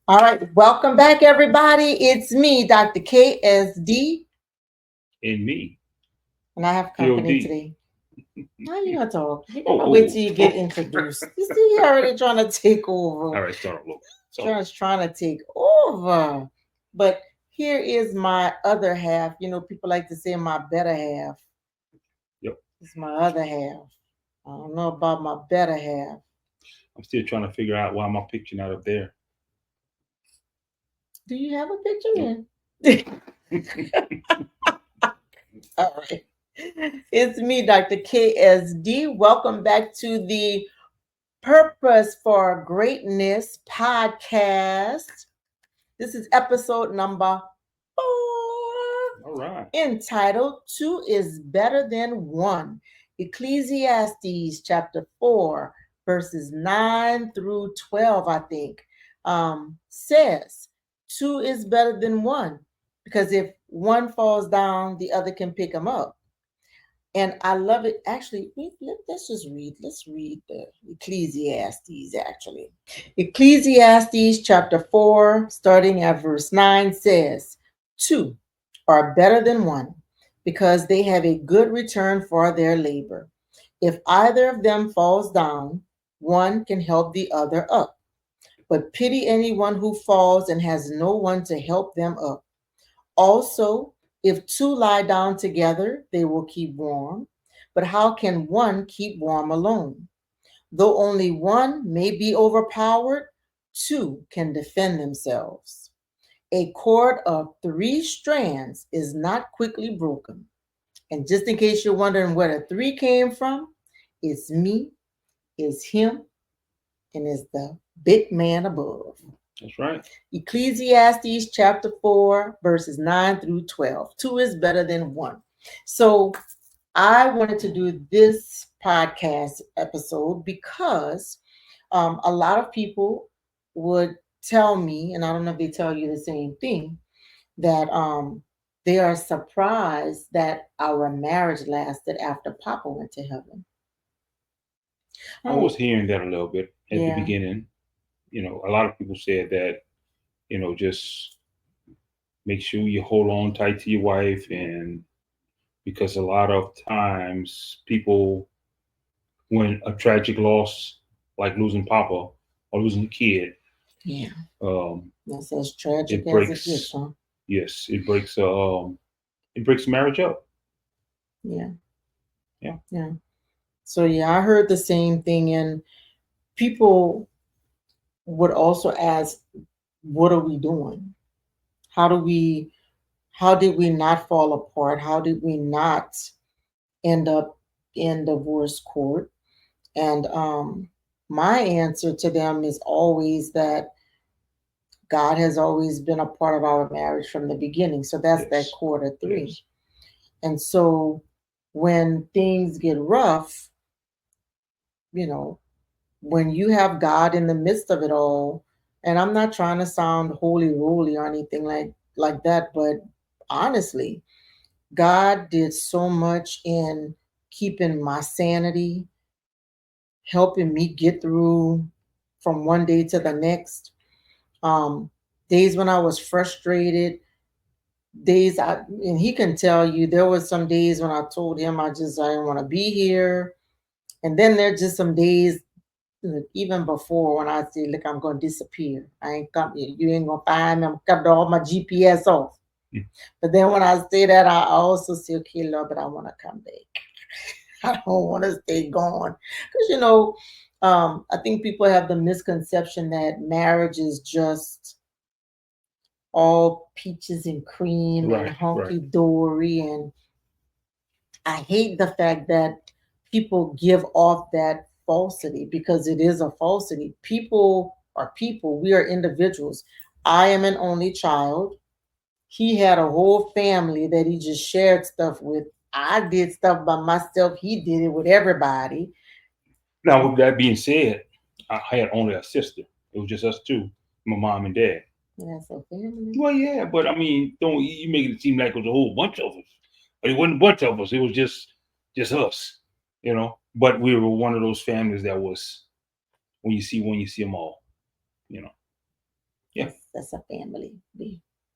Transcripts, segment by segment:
All right, welcome back, everybody. It's me, Dr. KSD, And me, and I have company POD. today. How you gonna talk? You Oh, gotta wait oh, till you get oh. introduced. You see, he already trying to take over. All right, start over. So, Just trying to take over. But here is my other half. You know, people like to say my better half. yep. It's my other half. I don't know about my better half. I'm still trying to figure out why my picture not up there. Do you have a picture, Nope. man? All right. It's me, Dr. KSD. Welcome back to the Purpose for Greatness podcast. This is episode number 4, All right. entitled Two is Better Than One. Ecclesiastes chapter 4, verses 9 through 12, I think, says two is better than one because if one falls down, the other can pick him up. And I love it. Actually, let's just read. Let's read the Ecclesiastes, actually. Ecclesiastes chapter 4, starting at verse 9, says, Two are better than one because they have a good return for their labor. If either of them falls down, one can help the other up. But pity anyone who falls and has no one to help them up. Also, if two lie down together, they will keep warm. But how can one keep warm alone? Though only one may be overpowered, two can defend themselves. A cord of 3 strands is not quickly broken. And just in case you're wondering where the 3 came from, it's me, it's him, and it's the big man above. That's right. Ecclesiastes chapter 4, verses 9 through 12. Two is better than one. So I wanted to do this podcast episode because a lot of people would tell me, and I don't know if they tell you the same thing, that they are surprised that our marriage lasted after Papa went to heaven. I Oh, was hearing that a little bit at the yeah, beginning. A lot of people said that, just make sure you hold on tight to your wife. And because a lot of times people, when a tragic loss, like losing Papa or losing a kid, yeah. um, That's as tragic it as it gets, breaks, huh? yes, it breaks marriage up. Yeah, Yeah. yeah. So yeah, I heard the same thing, and people would also ask, "What are we doing? How do we? How did we not fall apart? How did we not end up in divorce court?" And my answer to them is always that God has always been a part of our marriage from the beginning. So that's that Yes. quarter 3. Yes. And so when things get rough, you know, when you have God in the midst of it all, and I'm not trying to sound holy roly or anything like that, but honestly, God did so much in keeping my sanity, helping me get through from one day to the next. Um, Days when I was frustrated, and he can tell you there was some days when I told him I didn't want to be here, and then there's just some days even before when I say, look, I'm going to disappear. I ain't come. You ain't gonna find me. I'm cut all my GPS off. Mm. But then when I say that, I also say, okay, Lord, but I want to come back. I don't want to stay gone. Because, I think people have the misconception that marriage is just all peaches and cream and Right. Right. hunky dory. And I hate the fact that people give off that falsity because it is a falsity. People are people, we are individuals. I am an only child. He had a whole family that he just shared stuff with. I did stuff by myself. He did it with everybody. Now, with that being said, I had only a sister. It was just us two, my mom and dad. That's a family. Well, yeah, but I mean, don't you make it seem like it was a whole bunch of us? But it wasn't a bunch of us. It was just us, But we were one of those families that was when you see them all, you know. Yeah. That's a family.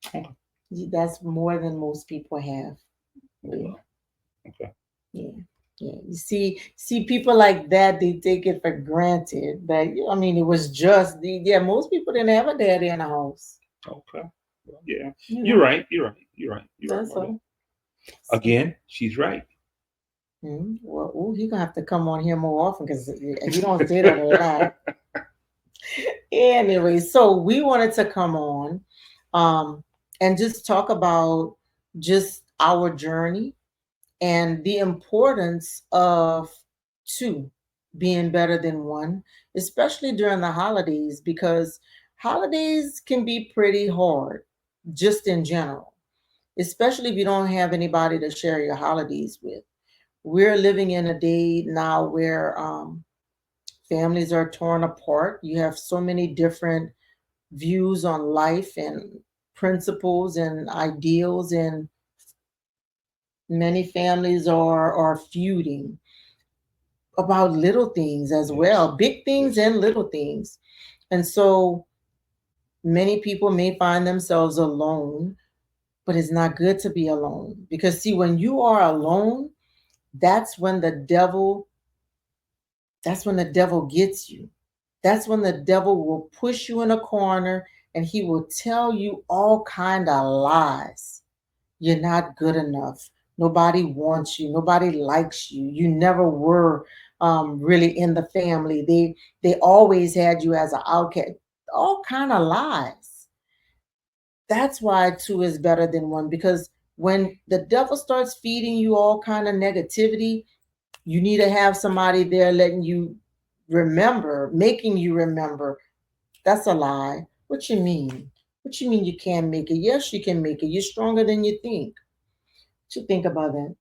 Okay. That's more than most people have. Well, okay. Yeah. Yeah. You see people like that, they take it for granted. But I mean, it was just yeah, most people didn't have a daddy in the house. Okay. Well, yeah. You You're know, right. You're right. You're right. You're right that's about that. all. So, Again, she's right. well, ooh, you're gonna have to come on here more often because you don't say that a lot. Anyway, so we wanted to come on and just talk about just our journey and the importance of two being better than one, especially during the holidays, because holidays can be pretty hard just in general, especially if you don't have anybody to share your holidays with. We're living in a day now where families are torn apart. You have so many different views on life and principles and ideals, and many families are feuding about little things as Yes. well, big things Yes. and little things. And so many people may find themselves alone, but it's not good to be alone, because see, when you are alone, that's when the devil that's when the devil gets you. That's when the devil will push you in a corner and he will tell you all kind of lies. You're not good enough. Nobody wants you. Nobody likes you. You never were really in the family. They always had you as an outcast. All kind of lies. That's why two is better than one, because when the devil starts feeding you all kind of negativity, you need to have somebody there letting you remember, making you remember. That's a lie. What you mean? What you mean you can't make it? Yes, you can make it. You're stronger than you think. What you think about that?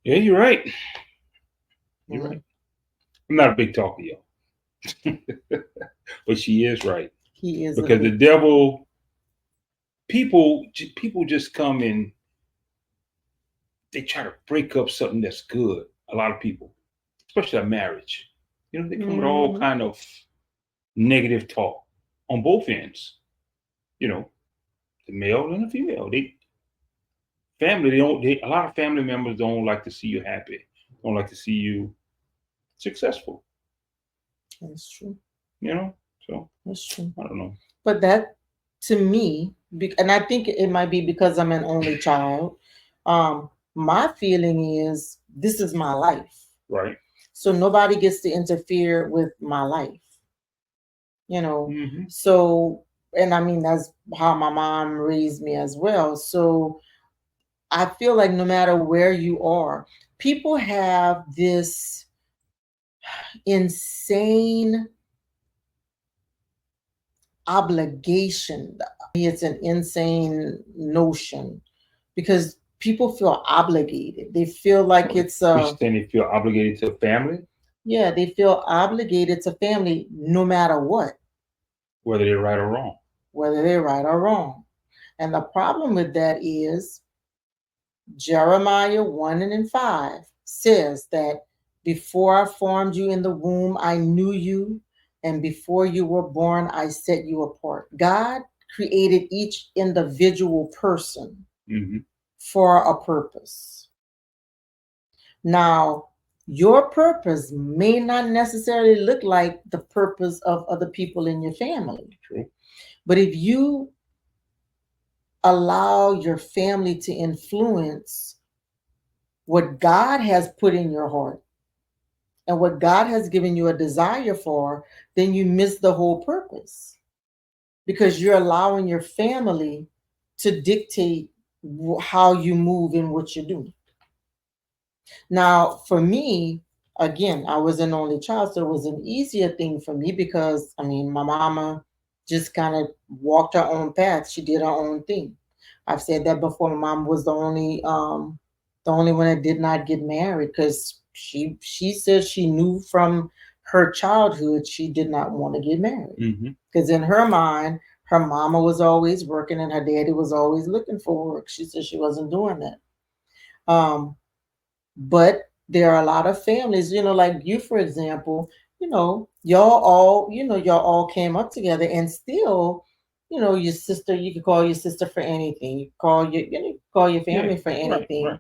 Yeah, you're right. You're Mm, right. I'm not a big talker, y'all, but she is right he is a because the big talker. devil, people just come and they try to break up something that's good. A lot of people, especially a marriage, they come with all Mhm. kind of negative talk on both ends. You know, the male and the female. They don't. A lot of family members don't like to see you happy. Don't like to see you successful. That's true. You know, so That's true. I don't know. But that, to me, and I think it might be because I'm an only child. My feeling is this is my life, Right. so nobody gets to interfere with my life. You know, Mm-hmm. so, and I mean that's how my mom raised me as well. So I feel like no matter where you are, people have this insane obligation. It's an insane notion because people feel obligated. They feel like it's You saying they feel obligated to family, yeah, they feel obligated to family no matter what, whether they're right or wrong. whether they're right or wrong. And the problem with that is Jeremiah 1 and 5 says that before I formed you in the womb, I knew you, and before you were born, I set you apart. God created each individual person Mm-hmm. for a purpose. Now, your purpose may not necessarily look like the purpose of other people in your family. True. But if you allow your family to influence what God has put in your heart and what God has given you a desire for, then you miss the whole purpose because you're allowing your family to dictate how you move and what you do. Now, for me, again, I was an only child, so it was an easier thing for me because, I mean, my mama just kind of walked her own path. She did her own thing. I've said that before. My mom was the only one that did not get married because she said she knew from her childhood she did not want to get married Mm-hmm. because in her mind, her mama was always working and her daddy was always looking for work. She said she wasn't doing that. Um, but there are a lot of families, like you, for example, y'all all came up together, and still, your sister, you could call your sister for anything. You call you call your Yeah. family for Right. anything. Right.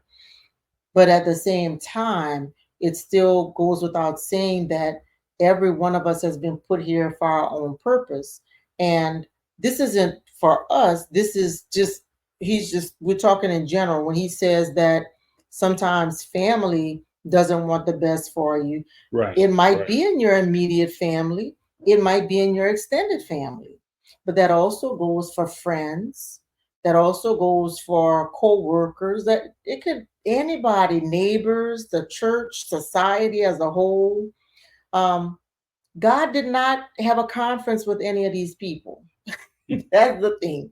But at the same time, it still goes without saying that every one of us has been put here for our own purpose. And this isn't for us. This is just, we're talking in general when he says that sometimes family doesn't want the best for you. Right. It might Right. be in your immediate family, it might be in your extended family, but that also goes for friends, that also goes for co-workers, that it could anybody, neighbors, the church, society as a whole. um, God did not have a conference with any of these people. That's the thing.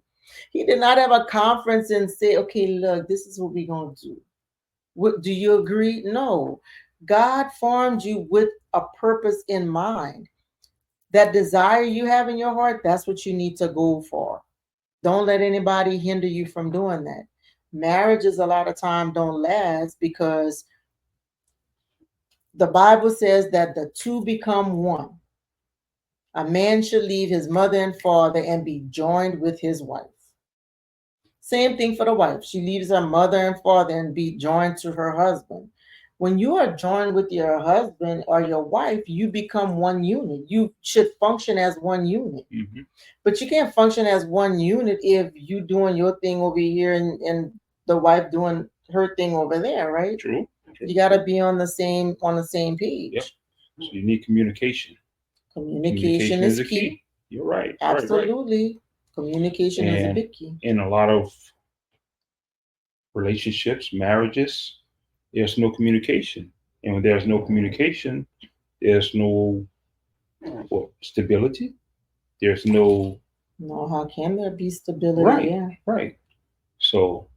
He did not have a conference and say, okay, look, this is what we're going to do. What, do you agree? No. God formed you with a purpose in mind. That desire you have in your heart, that's what you need to go for. Don't let anybody hinder you from doing that. Marriages a lot of time don't last because the Bible says that the two become one. A man should leave his mother and father and be joined with his wife. Same thing for the wife. She leaves her mother and father and be joined to her husband. When you are joined with your husband or your wife, you become one unit. You should function as one unit. Mm-hmm. But you can't function as one unit if you doing your thing over here and the wife doing her thing over there, right? True. True. You got to be on the same page. Yep. So you need communication. Communication Is is a key. key. You're right. Right. Right. Absolutely. Communication is a And big key. in a lot of relationships, marriages, there's no communication. And when there's no communication, there's no stability. There's no No, how can there be stability? right, Yeah. right. So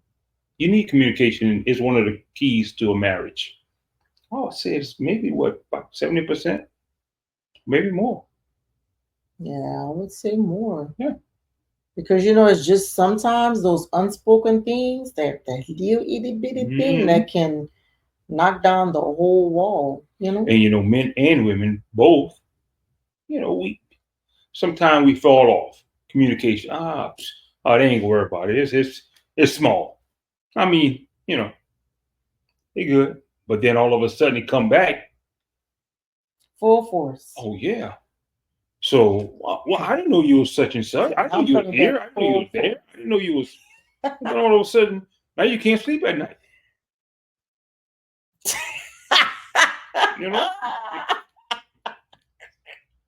you need communication is one of the keys to a marriage. Oh, I say it's maybe what about 70%, maybe more. Yeah, I would say more. Yeah. Because it's just sometimes those unspoken things, that little itty bitty thing Hmm. that can knock down the whole wall. And men and women both. We sometimes we fall off communication. Oh, they ain't worried about it. It's small. I mean, they good, but then all of a sudden it come back. Full force. Oh yeah. So, well, I didn't know you was such and such. I didn't know I'm you was coming here. back I didn't know you was full there. I didn't know you was. And then all of a sudden, now you can't sleep at night. You know,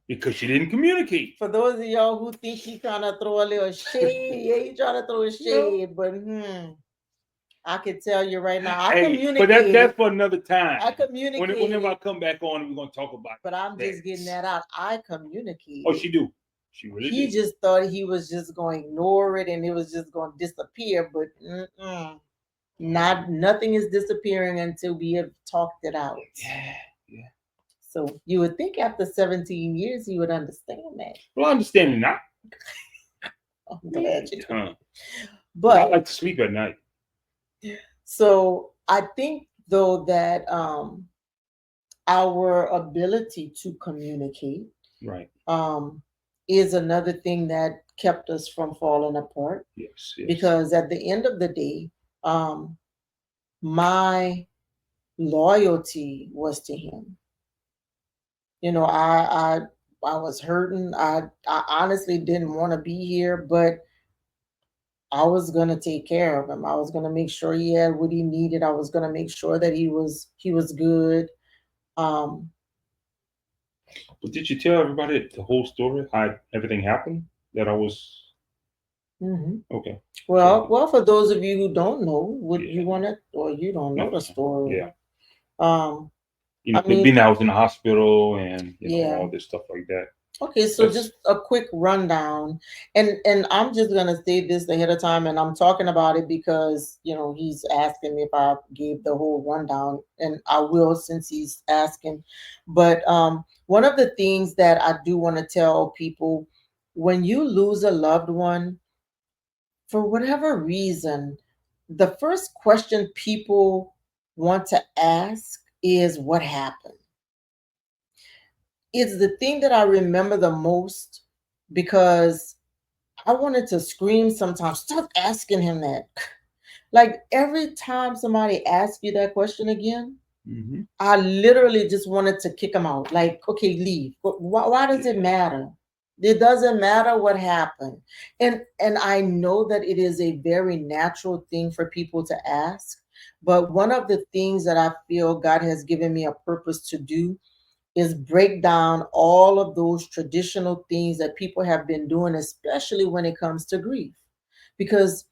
because you didn't communicate. For those of y'all who think he trying to throw a little shade, yeah, he trying to throw a shade, but I can tell you right now, I Hey, but communicated. that's for another time. I communicated. Whenever I come back on, we're gonna talk about it. But I'm just getting that out. I communicated. Oh, she do. She really He do. just thought he was just going to ignore it and it was just going to disappear, but nothing is disappearing until we have talked it out. Yeah, yeah. So you would think after 17 years he would understand that. Well, I understand it now. I'm glad you do. But I like to sleep at night. So I think though that our ability to communicate right is another thing that kept us from falling apart. Yes. Because at the end of the day, my loyalty was to him. I was hurting. I honestly didn't want to be here, but I was gonna take care of him. I was gonna make sure he had what he needed. I was gonna make sure that he was good. Um, But did you tell everybody the whole story, how everything happened? That I was okay. Well, for those of you who don't know, would Yeah. you want to, or you don't know the story? Yeah. I mean, being I was in the hospital and Yeah. all this stuff like that. Okay, so just a quick rundown, and I'm just gonna say this ahead of time, and I'm talking about it because he's asking me if I gave the whole rundown, and I will since he's asking. But one of the things that I do want to tell people, when you lose a loved one, for whatever reason, the first question people want to ask is what happened. it's the thing that I remember the most because I wanted to scream sometimes. Stop asking him that. Like every time somebody asks you that question again, Mm-hmm. I literally just wanted to kick him out. Like, okay, leave. Why does it Yeah. matter? It doesn't matter what happened. And I know that it is a very natural thing for people to ask. But one of the things that I feel God has given me a purpose to do is break down all of those traditional things that people have been doing, especially when it comes to grief. Because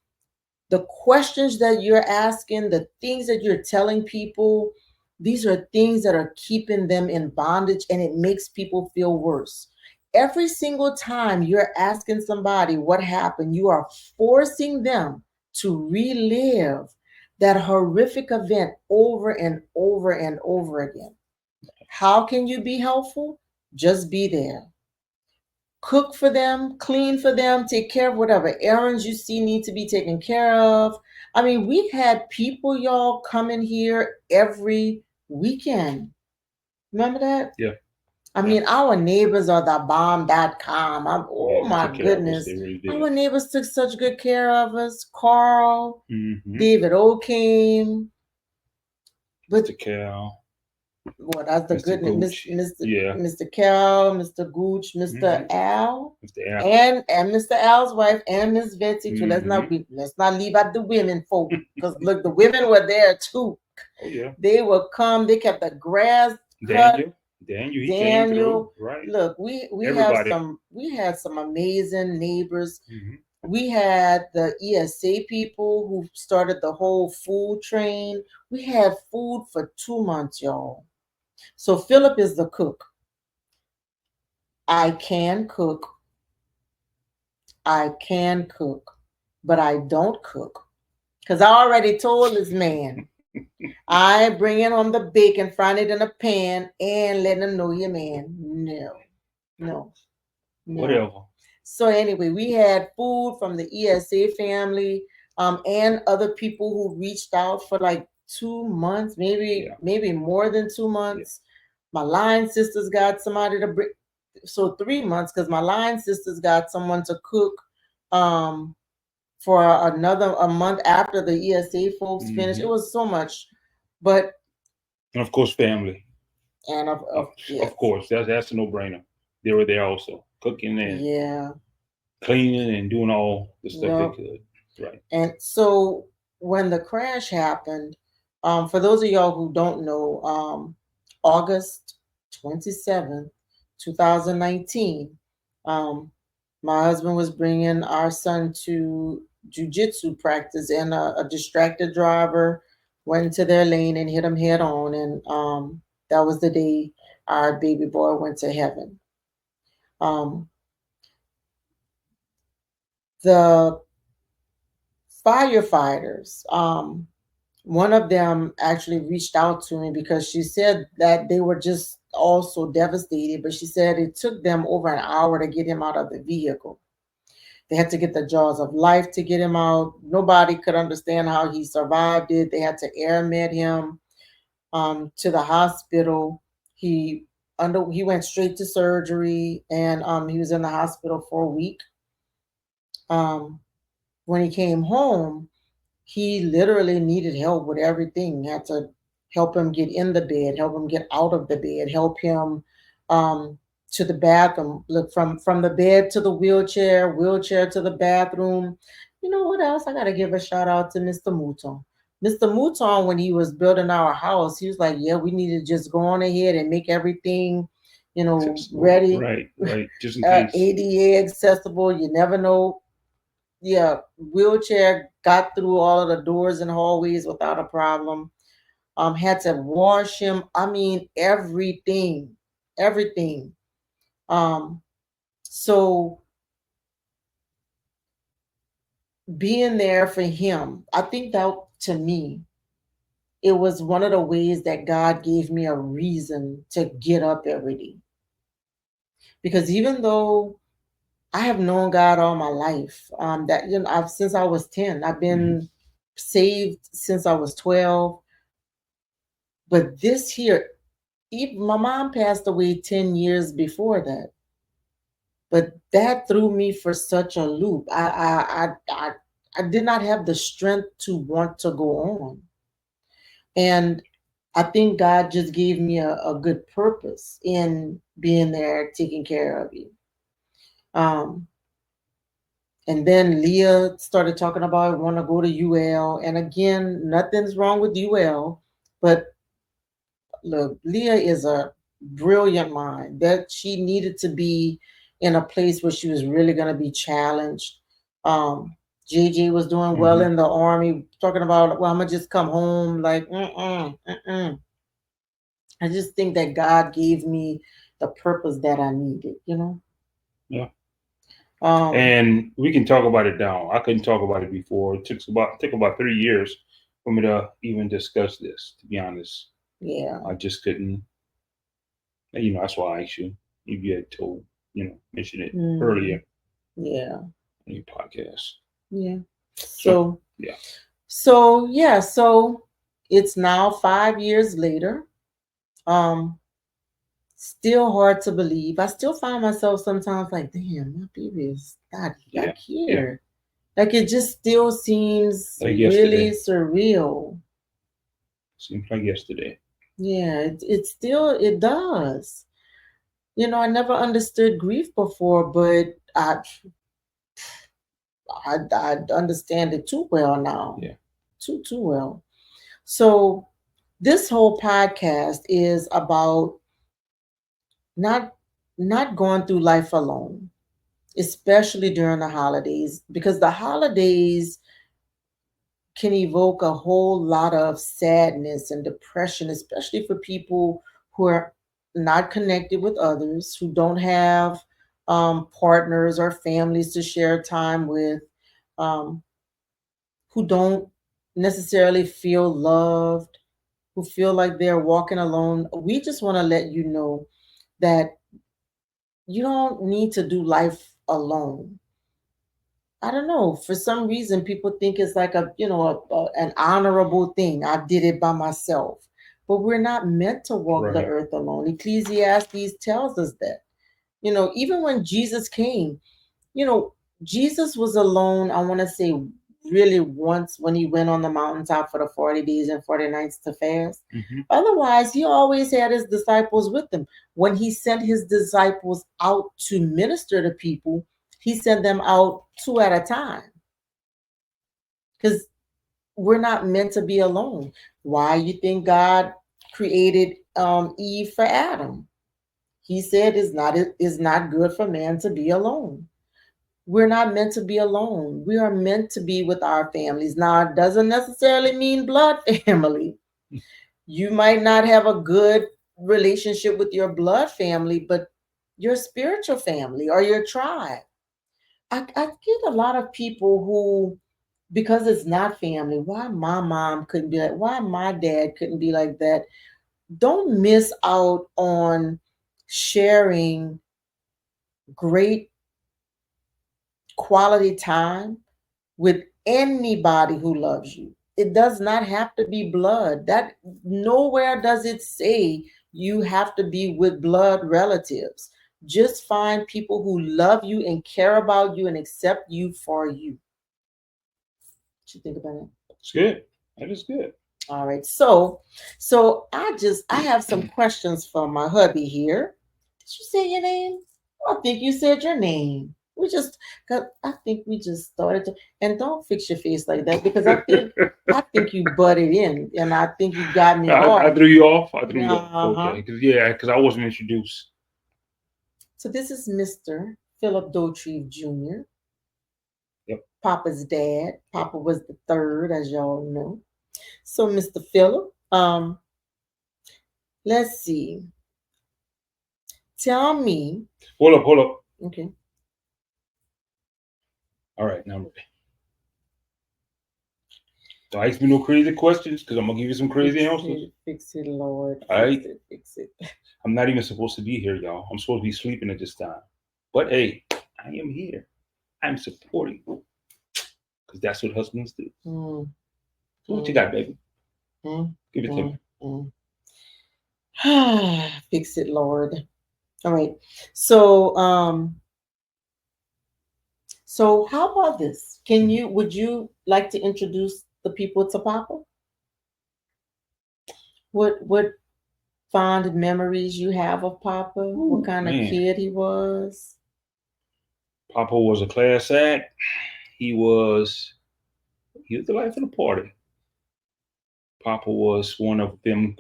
the questions that you're asking, the things that you're telling people, these are things that are keeping them in bondage and it makes people feel worse. Every single time you're asking somebody what happened, you are forcing them to relive that horrific event over and over and over again. How can you be helpful? Just be there. Cook for them, clean for them, take care of whatever errands you see need to be taken care of. I mean, we had people, y'all, coming here every weekend. Remember that? Yeah. I Yeah. mean, our neighbors are the bomb.com. Yeah. Oh They my took care of us. goodness. They really did. Our neighbors took such good care of us. Carl, Mm-hmm. David O came. But Mr. Cal, what that's the Mr. goodness, Gooch. Mr. Yeah. Mr. Carroll, Mr. Gooch, Mr. Mm-hmm. Al, Mr. Al. and Mr. Al's wife and Miss Betsy too. Mm-hmm. Let's not leave out the women folk because look, the women were there too. Oh yeah. They would come. They kept the grass cut. Daniel. Daniel. He came through. Daniel, Right. look, Everybody. we had some amazing neighbors. Mm-hmm. We had the ESA people who started the whole food train. We had food for 2 months, y'all. So Philip is the cook. I can cook. I can cook, but I don't cook. Because I already told this man, I bring in on the bacon, frying it in a pan, and letting him know you man. No, no, no. Whatever. So anyway, we had food from the ESA family, and other people who reached out for like 2 months, Yeah. maybe more than 2 months. My line sisters got somebody to bring, so 3 months because my line sisters got someone to cook, um, for another a month after the ESA folks finished. Mm-hmm. It was so much, but And of course, family. and Of, yes, of course, that's a no-brainer. They were there also, cooking and yeah, cleaning and doing all the stuff they yep. could. Right. And so when the crash happened, for those of y'all who don't know, August 27th, 2019, um, my husband was bringing our son to jujitsu practice, and a distracted driver went into their lane and hit him head on. And that was the day our baby boy went to heaven. Um, the firefighters, one of them actually reached out to me because she said that they were just also devastated, but she said it took them over an hour to get him out of the vehicle. They had to get the jaws of life to get him out. Nobody could understand how he survived it. They had to air med him, to the hospital. He he went straight to surgery, and he was in the hospital for a week. Um, when he came home, he literally needed help with everything. Had to help him get in the bed, help him get out of the bed, help him, to the bathroom. Look, from the bed to the wheelchair, wheelchair to the bathroom. You know what else? I got to give a shout out to Mr. Mouton. Mr. Mouton, when he was building our house, he was like, "Yeah, we need to just go on ahead and make everything, ready, Right. Right. Just in case. ADA accessible. You never know." Yeah, wheelchair got through all of the doors and hallways without a problem. Had to wash him. I mean, everything, everything. Um, so being there for him, I think that to me, it was one of the ways that God gave me a reason to get up every day. Because even though I have known God all my life, that I've since I was 10, I've Mm-hmm. been saved since I was 12. But this here, my mom passed away 10 years before that, but that threw me for such a loop. I did not have the strength to want to go on. And I think God just gave me a good purpose in being there, taking care of you. Um, and then Leah started talking about want to go to UL. And again, nothing's wrong with UL, but look, Leah is a brilliant mind that she needed to be in a place where she was really going to be challenged. JJ was doing well in the army, talking about, well, I'm gonna just come home. Like, I just think that God gave me the purpose that I needed, you know? Yeah. Um, And we can talk about it now. I couldn't talk about it before. It took about 3 years for me to even discuss this, to be honest. yeah. I just couldn't, that's why I asked you. You had told, mentioned it earlier Yeah. in your podcast. Yeah. So, yeah. So it's now 5 years later. Still hard to believe. I still find myself sometimes like, damn, my baby is not back here. Like it just still seems like really yesterday. surreal. Seems like yesterday. Yeah, it does. You know, I never understood grief before, but I understand it too well now. Yeah. Too well. So this whole podcast is about not not going through life alone, especially during the holidays, because the holidays can evoke a whole lot of sadness and depression, especially for people who are not connected with others, who don't have partners or families to share time with, um, who don't necessarily feel loved, who feel like they're walking alone. We just want to let you know that you don't need to do life alone. I don't know. For some reason, people think it's like an honorable thing. I did it by myself, but we're not meant to walk the earth alone. Ecclesiastes tells us that. You know, even when Jesus came, you know, Jesus was alone. I want to say really once when he went on the mountaintop for the 40 days and 40 nights to fast. Otherwise, he always had his disciples with him. When he sent his disciples out to minister to people, he sent them out two at a time because we're not meant to be alone. Why you think God created Eve for Adam? He said it's not good for man to be alone. We're not meant to be alone. We are meant to be with our families. Now, it doesn't necessarily mean blood family. You might not have a good relationship with your blood family, but your spiritual family or your tribe. I get a lot of people who, because it's not family, why my mom couldn't be like, why my dad couldn't be like that. Don't miss out on sharing great quality time with anybody who loves you. It does not have to be blood. That nowhere does it say you have to be with blood relatives. Just find people who love you and care about you and accept you for you. What you think about it? It's good. That is good. All right. So I have some questions for my hubby here. Did you say your name? I think you said your name. I think we just started to, and don't fix your face like that because I think you butted in and I think you got me I hard. threw you off. I threw you off. Okay. Because I wasn't introduced. So this is Mr. Phillip Dautrieve Jr. Yep. Papa's dad. Papa was the third, as y'all know. So Mr. Phillip, let's see. Tell me. Hold up. Okay. All right, now I'm ready. Don't ask me no crazy questions because I'm gonna give you some crazy answers. Fix it, Lord. All right. Fix it. I'm not even supposed to be here, y'all. I'm supposed to be sleeping at this time. But hey, I am here. I'm supporting because that's what husbands do. So what you got, baby? Give it to me. Fix it, Lord. All right. So, so how about this? Would you like to introduce the people to Papa? What fond memories you have of Papa? What Ooh, kind of man, kid he was? Papa was a class act. He was he was the life of the party. Papa was one of them.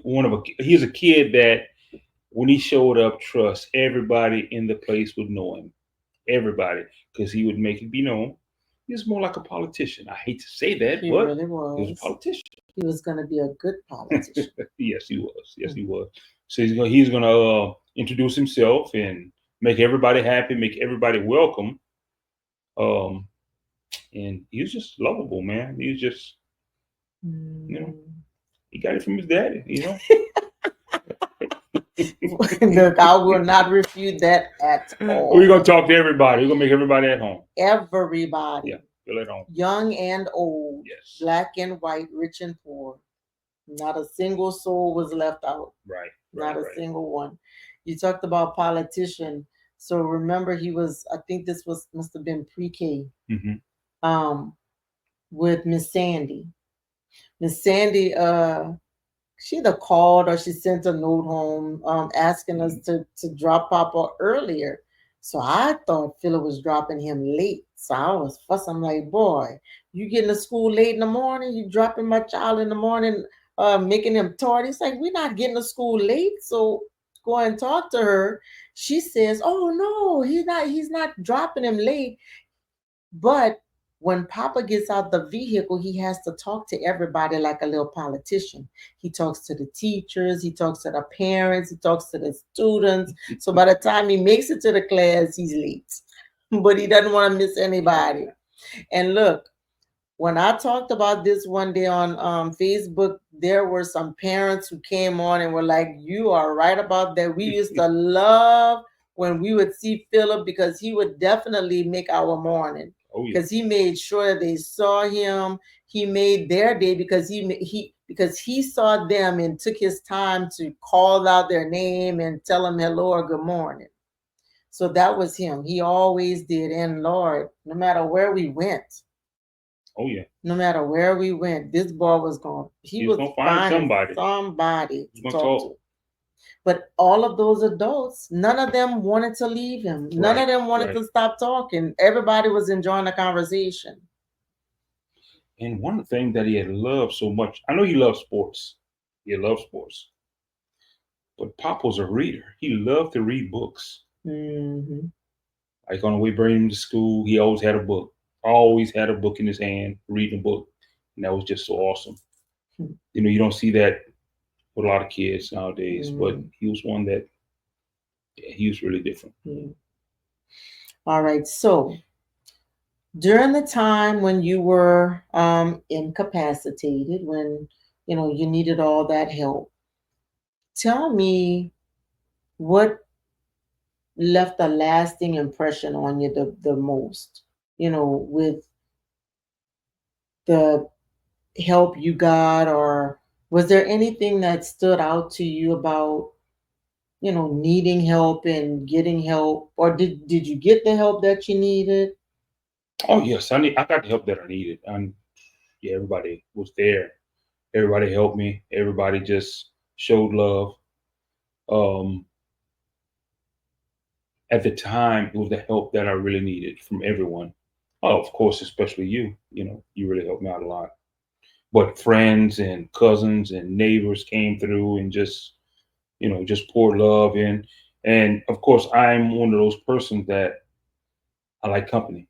He's a kid that when he showed up, trust everybody in the place would know him. Everybody, because he would make it be known. He was more like a politician. I hate to say that, He but really he was a was. politician. He was going to be a good politician. Yes, he was. Yes, he was. So he's gonna introduce himself and make everybody happy, make everybody welcome. Um, and he was just lovable, man. He was just, you know, Mm. he got it from his daddy. Look, I will not refute that at We're all. gonna talk to everybody. We're gonna make everybody at home. Everybody, Yeah, feel at home. young and old, Yes. black and white, rich and poor. Not a single soul was left out. Right. Not a Right. single one. You talked about politician. So remember, he was. I think this was must have been pre-K. Mm-hmm. Um, with Miss Sandy. Miss Sandy, she either called or she sent a note home asking us to drop Papa earlier. So I thought Phillip was dropping him late. So I was fussing. I'm like, boy, you getting to school late in the morning? You dropping my child in the morning, making him tardy? It's like, we're not getting to school late. So go and talk to her. She says, oh no, he's not dropping him late. But when Papa gets out the vehicle, he has to talk to everybody like a little politician. He talks to the teachers, he talks to the parents, he talks to the students. So by the time he makes it to the class, he's late. But he doesn't want to miss anybody. And look, when I talked about this one day on Facebook, there were some parents who came on and were like, you are right about that. We used to love when we would see Phillip because he would definitely make our morning. Oh yeah. Because he made sure they saw him. He made their day because he saw them and took his time to call out their name and tell them hello or good morning. So that was him. He always did. And Lord, no matter where we went, Oh yeah. no matter where we went, this boy was going. He was gonna find finding somebody. somebody He's to gonna talk talk. to. But all of those adults, none of them wanted to leave him. None of them wanted to stop talking. Everybody was enjoying the conversation. And one thing that he had loved so much, I know he loved sports. He loved sports. But Pop was a reader. He loved to read books. Mm-hmm. Like on the way bringing him to school, he always had a book. Always had a book in his hand, reading a book. And that was just so awesome. You don't see that with a lot of kids nowadays, but he was one that, yeah, he was really different. All right. So during the time when you were incapacitated, when you needed all that help, tell me what left a lasting impression on you the most, with the help you got, or was there anything that stood out to you about needing help and getting help, or did you get the help that you needed? Oh yes, I got the help that I needed. And yeah, everybody was there. Everybody helped me. Everybody just showed love. Um, at the time, it was the help that I really needed from everyone. Oh, of course, especially you. You really helped me out a lot. But friends and cousins and neighbors came through and just poured love in. And of course, I'm one of those persons that I like company.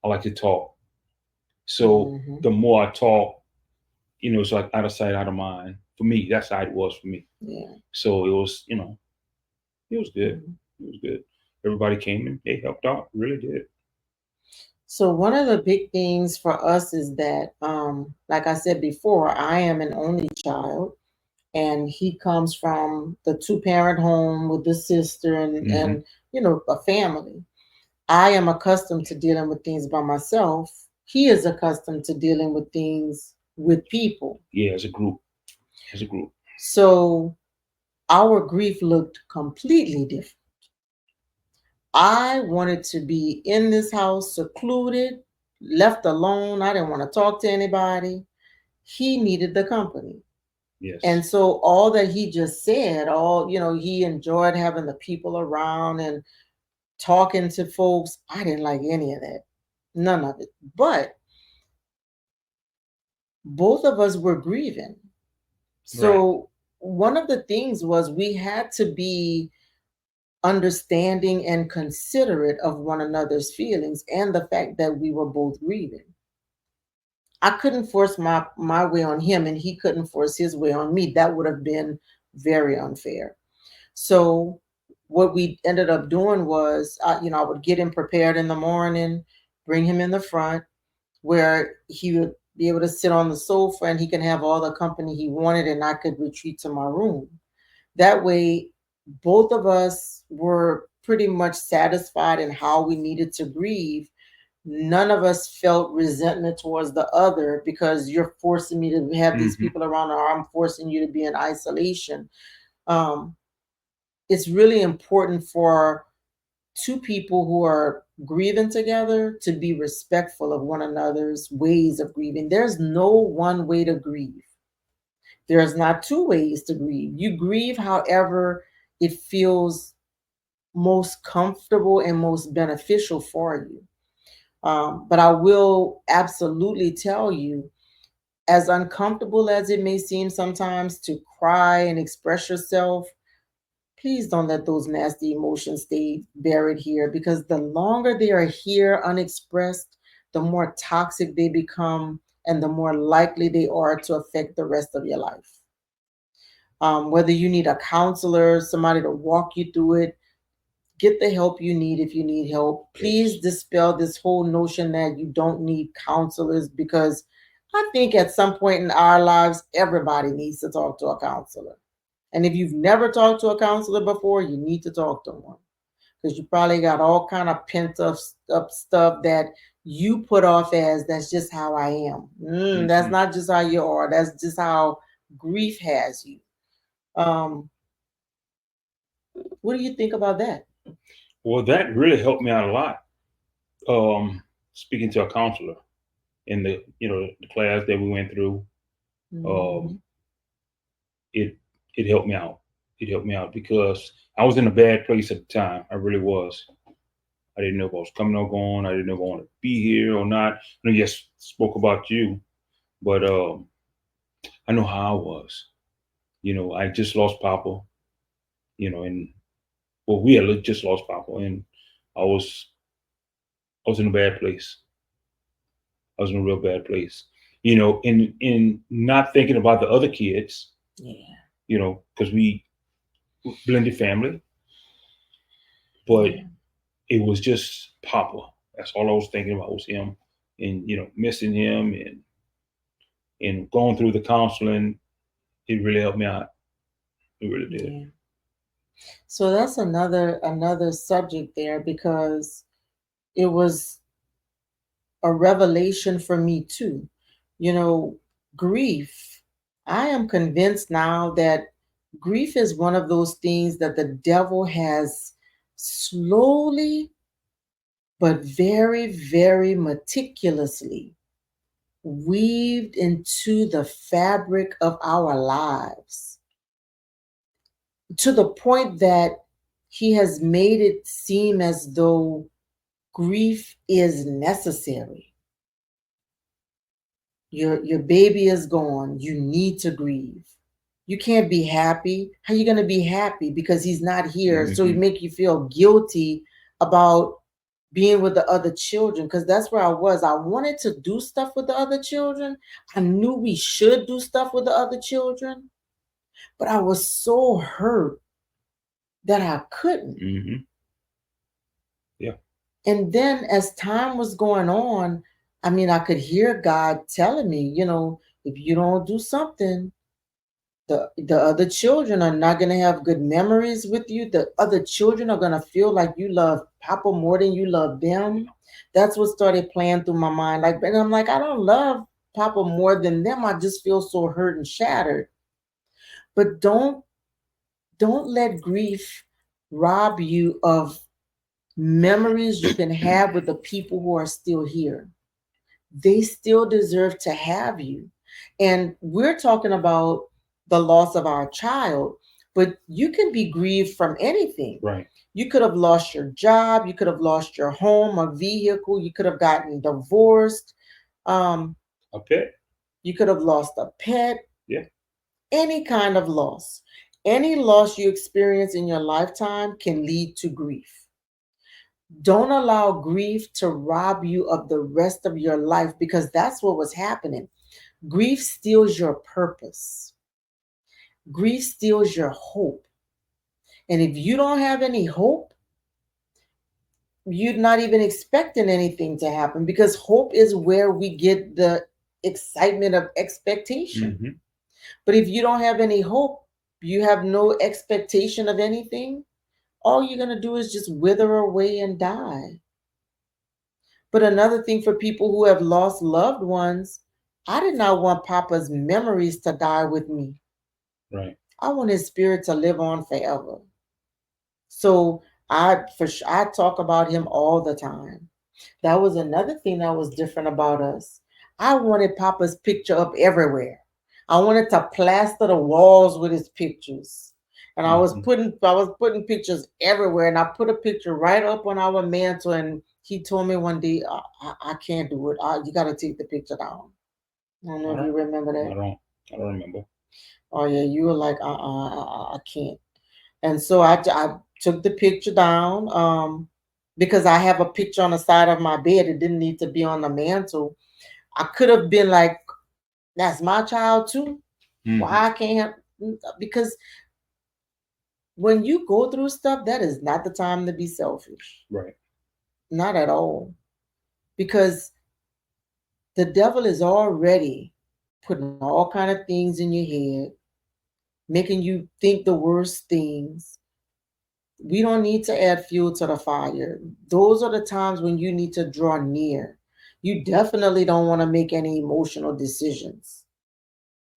I like to talk. So the more I talk, it's like out of sight, out of mind. For me, that's how it was for me. Yeah. So it was, it was good. It was good. Everybody came and they helped out. Really did. So one of the big things for us is that, like I said before, I am an only child, and he comes from the two-parent home with the sister and a family. I am accustomed to dealing with things by myself. He is accustomed to dealing with things with people. Yeah, as a group. As a group. So our grief looked completely different. I wanted to be in this house, secluded, left alone. I didn't want to talk to anybody. He needed the company. Yes. And so all that he just said, he enjoyed having the people around and talking to folks. I didn't like any of that. None of it. But both of us were grieving. So one of the things was we had to be understanding and considerate of one another's feelings and the fact that we were both grieving. I couldn't force my way on him and he couldn't force his way on me. That would have been very unfair. So what we ended up doing was, I would get him prepared in the morning, bring him in the front where he would be able to sit on the sofa and he can have all the company he wanted and I could retreat to my room. That way, both of us were pretty much satisfied in how we needed to grieve. None of us felt resentment towards the other because you're forcing me to have these people around or I'm forcing you to be in isolation. It's really important for two people who are grieving together to be respectful of one another's ways of grieving. There's no one way to grieve. There's not two ways to grieve. You grieve however it feels most comfortable and most beneficial for you. But I will absolutely tell you, as uncomfortable as it may seem sometimes to cry and express yourself, please don't let those nasty emotions stay buried here because the longer they are here unexpressed, the more toxic they become and the more likely they are to affect the rest of your life. Whether you need a counselor, somebody to walk you through it, get the help you need if you need help. Please dispel this whole notion that you don't need counselors because I think at some point in our lives, everybody needs to talk to a counselor. And if you've never talked to a counselor before, you need to talk to one because you probably got all kind of pent up stuff that you put off as that's just how I am. That's not just how you are. That's just how grief has you. What do you think about that? Well, that really helped me out a lot. Speaking to a counselor in the class that we went through, Mhm. it it helped me out. It helped me out because I was in a bad place at the time. I really was. I didn't know if I was coming or going. I didn't know if I wanted to be here or not. I just spoke about you, but I know how I was. I just lost Papa. And well, we had just lost Papa, and I was I was in a bad place. I was in a real bad place. In not thinking about the other kids. Yeah. Because we blended family, but Yeah. it was just Papa. That's all I was thinking about was him, and missing him, and going through the counseling. It really helped me out. It really did. Yeah. So that's another subject there because it was a revelation for me too. You know, grief. I am convinced now that grief is one of those things that the devil has slowly but very, very meticulously weaved into the fabric of our lives to the point that he has made it seem as though grief is necessary. Your baby is gone. You need to grieve. You can't be happy. How you gonna be happy because he's not here? So he make you feel guilty about being with the other children because that's where I was. I wanted to do stuff with the other children. I knew we should do stuff with the other children, but I was so hurt that I couldn't. Yeah. And then as time was going on, I mean, I could hear God telling me, if you don't do something, the other children are not going to have good memories with you. The other children are going to feel like you love Papa more than you love them. That's what started playing through my mind. And I'm like, I don't love Papa more than them. I just feel so hurt and shattered. But don't Don't let grief rob you of memories you can have with the people who are still here. They still deserve to have you. And we're talking about the loss of our child, but you can be grieved from anything. Right. You could have lost your job, you could have lost your home, a vehicle, you could have gotten divorced, um, A pet. you could have lost a pet, Yeah. any kind of loss. Any loss you experience in your lifetime can lead to grief. Don't allow grief to rob you of the rest of your life because that's what was happening. Grief steals your purpose, grief steals your hope. And if you don't have any hope, you're not even expecting anything to happen because hope is where we get the excitement of expectation. Hmm. But if you don't have any hope, you have no expectation of anything, all you're going to do is just wither away and die. But another thing for people who have lost loved ones, I did not want Papa's memories to die with me. Right. I want his spirit to live on forever. So I talk about him all the time. That was another thing that was different about us. I wanted Papa's picture up everywhere. I wanted to plaster the walls with his pictures. And Hmm. I was putting pictures everywhere. And I put a picture right up on our mantle. And he told me one day, I can't do it. You got to take the picture down. I don't know I if you don't. remember I that. don't. I don't remember. Oh yeah, you were like, I can't. And so I took the picture down because I have a picture on the side of my bed. It didn't need to be on the mantle. I could have been like, that's my child too. Hmm. Why I can't have, because when you go through stuff, that is not the time to be selfish. Right. Not at all. Because the devil is already putting all kind of things in your head, making you think the worst things. We don't need to add fuel to the fire. Those are the times when you need to draw near. You definitely don't want to make any emotional decisions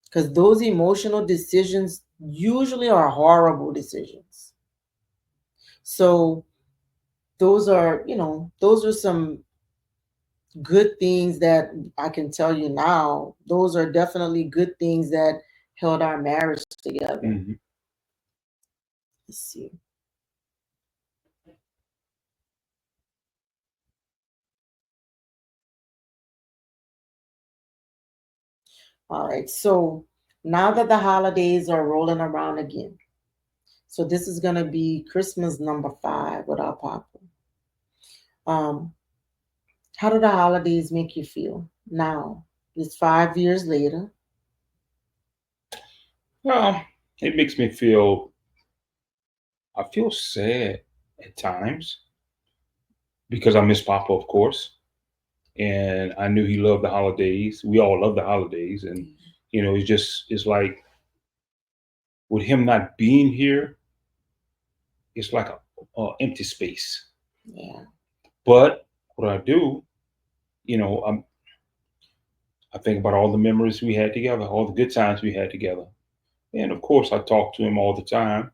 because those emotional decisions usually are horrible decisions. So, those are some good things that I can tell you now. Those are definitely good things that held our marriage together. Hmm. Let's see. All right. So, now that the holidays are rolling around again, so this is gonna be Christmas number 5 with our Papa. Um, how do the holidays make you feel now? It's 5 years later. Well, it makes me feel. I feel sad at times because I miss Papa, of course, and I knew he loved the holidays. We all love the holidays, and it's like with him not being here, it's like a empty space. Yeah, But what I do, you know, I'm, I think about all the memories we had together, all the good times we had together, and of course, I talk to him all the time.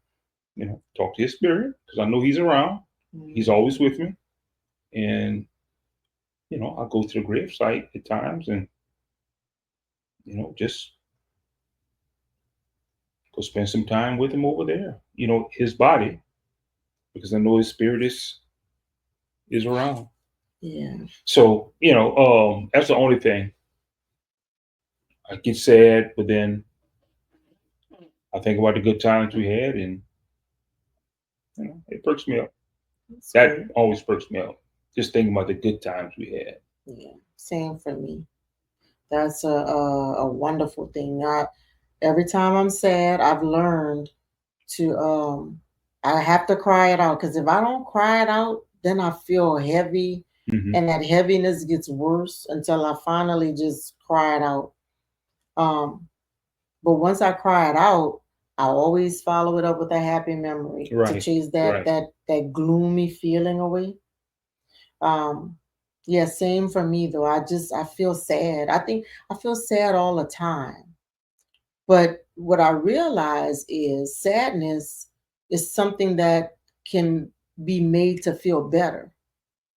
Talk to his spirit because I know he's around. He's mm, always with me, and I go to the grave site at times, and just go spend some time with him over there. His body, because I know his spirit is around. yeah, So that's the only thing. I get sad, but then I think about the good times we had, and it perks me up. it's That good. always perks me up. Just thinking about the good times we had. Yeah, same for me. That's a wonderful thing. Every time I'm sad, I've learned to I have to cry it out because if I don't cry it out, then I feel heavy, Hmm. and that heaviness gets worse until I finally just cry it out. Um, but once I cry it out, I always follow it up with a happy memory to Right, chase that right. gloomy feeling away. Um, yeah, same for me though. I feel sad. I think I feel sad all the time. But what I realize is sadness. is something that can be made to feel better.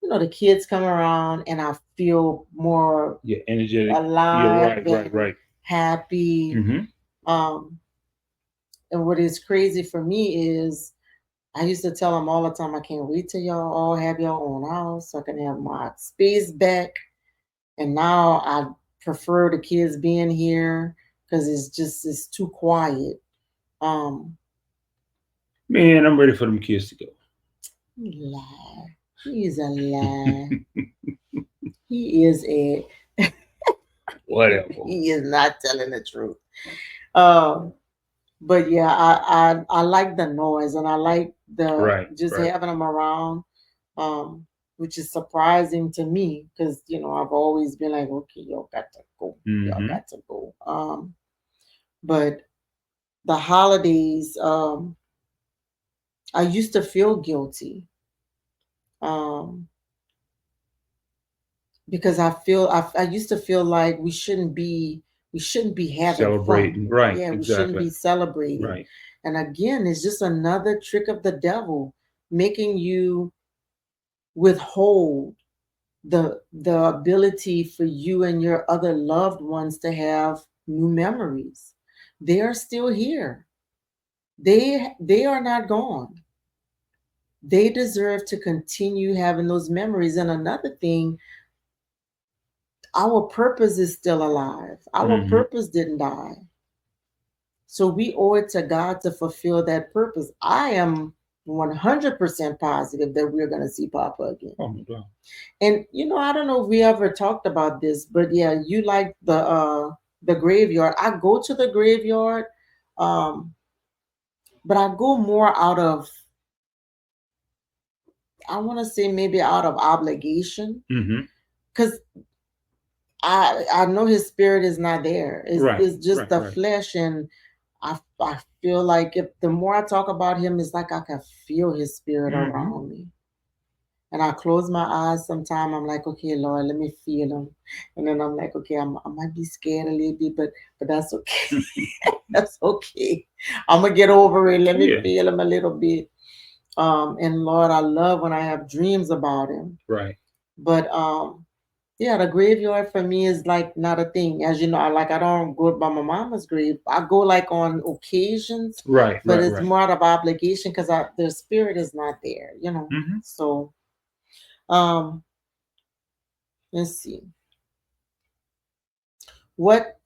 The kids come around and I feel more energetic. alive and Right. happy. Um, and what is crazy for me is I used to tell them all the time, I can't wait till y'all all have your own house so I can have my space back. And now I prefer the kids being here because it's too quiet. Um, Man, I'm ready for them kids to go. lie. He's a lie. He is a Whatever. he is not telling the truth. Um, but yeah, I like the noise and I like the just having them around, um, which is surprising to me because I've always been like, okay, y'all got to go, y'all got to go. But the holidays, I used to feel guilty, um, because I used to feel like we shouldn't be having celebrating, fun. right? Yeah, Exactly. we shouldn't be celebrating. Right. And again, it's just another trick of the devil, making you withhold the ability for you and your other loved ones to have new memories. They are still here. They are not gone. They deserve to continue having those memories. And another thing, our purpose is still alive. Our purpose didn't die. So we owe it to God to fulfill that purpose. I am 100% positive that we're going to see Papa again. Oh my God. And I don't know if we ever talked about this, but yeah, you like the graveyard. I go to the graveyard, um, but I go more out of, I want to say maybe out of obligation, because I know his spirit is not there. It's just the flesh, and I feel like if the more I talk about him, it's like I can feel his spirit around me. And I close my eyes sometime. I'm like, okay, Lord, let me feel him. And then I'm like, okay, I might be scared a little bit, but that's okay. That's okay. I'm gonna get over it. Let me feel him a little bit. And Lord, I love when I have dreams about him. Right. But yeah, the graveyard for me is like not a thing. As you know, I don't go by my mama's grave. I go like on occasions. Right. But it's more out of obligation because their spirit is not there, So let's see. What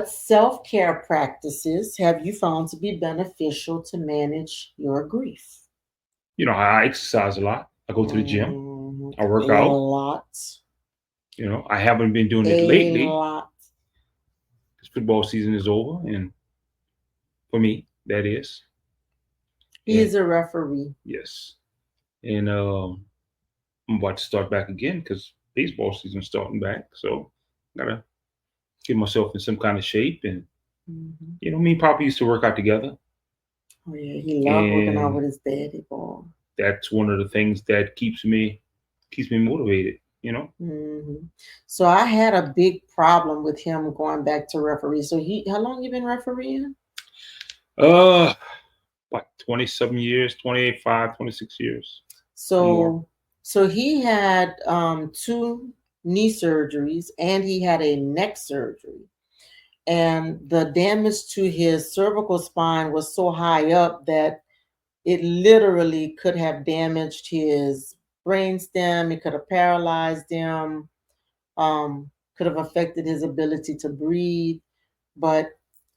self-care practices have you found to be beneficial to manage your grief? I exercise a lot. I go to the gym. I work out a lot. I haven't been doing it lately. A lot. Because football season is over, and for me, that is. He is a referee. Yes, and I'm about to start back again because baseball season is starting back. So gotta get myself in some kind of shape. And me and Papa used to work out together. Oh yeah, he loved working out with his daddy, boy. That's one of the things that keeps me motivated. So I had a big problem with him going back to referee. So how long you been refereeing? Like 27 years, 25, 26 years. So he had 2 knee surgeries and he had a neck surgery. And the damage to his cervical spine was so high up that it literally could have damaged his brainstem. It could have paralyzed him. Could have affected his ability to breathe. But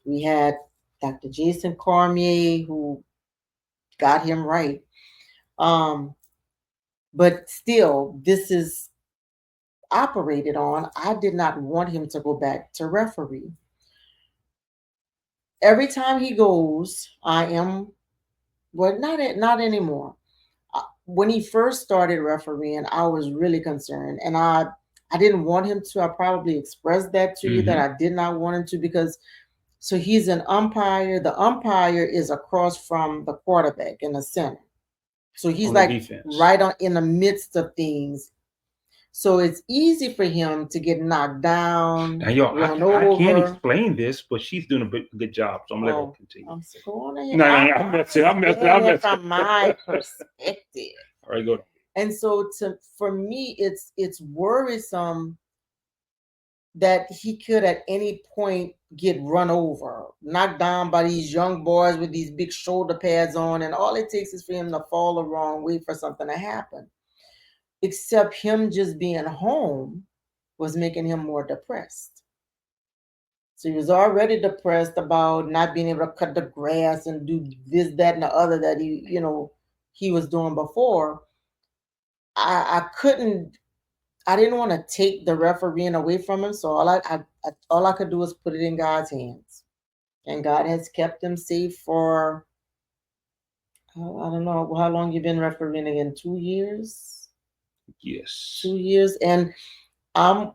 we had Dr. Jason Cormier who got him right. But still, this is operated on. I did not want him to go back to referee. Every time he goes, I am, well, not anymore. When he first started refereeing, I was really concerned, and I didn't want him to. I probably expressed that to you that I did not want him to because. So he's an umpire. The umpire is across from the quarterback in the center. So he's like right in the midst of things. So it's easy for him to get knocked down, Now, y'all, run I can't over. explain this, but she's doing a good job, so I'm gonna let her Oh, continue. I'm so go on ahead. No, I'm messing. I'm saying it from my perspective. All right, go. And so for me, it's worrisome that he could at any point get run over, knocked down by these young boys with these big shoulder pads on, and all it takes is for him to fall the wrong way for something to happen. Except him just being home was making him more depressed. So he was already depressed about not being able to cut the grass and do this, that, and the other that he was doing before. I didn't want to take the refereeing away from him, so all I could do was put it in God's hands, and God has kept him safe for I don't know how long you've been refereeing again. 2 years. Yes. 2 years, and I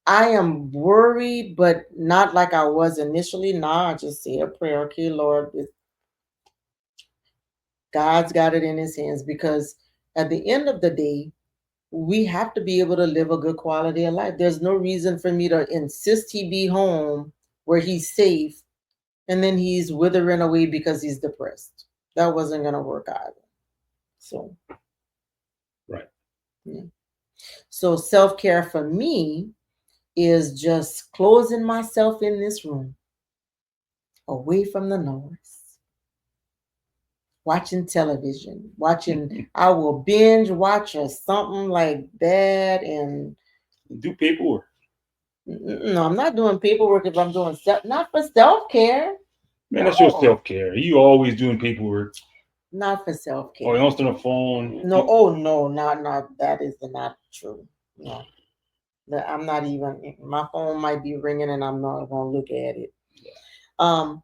am worried, but not like I was initially. Nah, I just say a prayer. Okay, Lord, God's got it in his hands, because at the end of the day, we have to be able to live a good quality of life. There's no reason for me to insist he be home where he's safe and then he's withering away because he's depressed. That wasn't going to work either. So, right. Yeah. So self-care for me is just closing myself in this room, away from the noise, watching television, I will binge watch or something like that, and do paperwork. No, I'm not doing paperwork if I'm doing not for self-care. Man, that's your self-care. You always doing paperwork. Not for self-care. Or else on the phone. No, no, not that is not true. No. I'm not even, my phone might be ringing and I'm not gonna look at it. Yeah.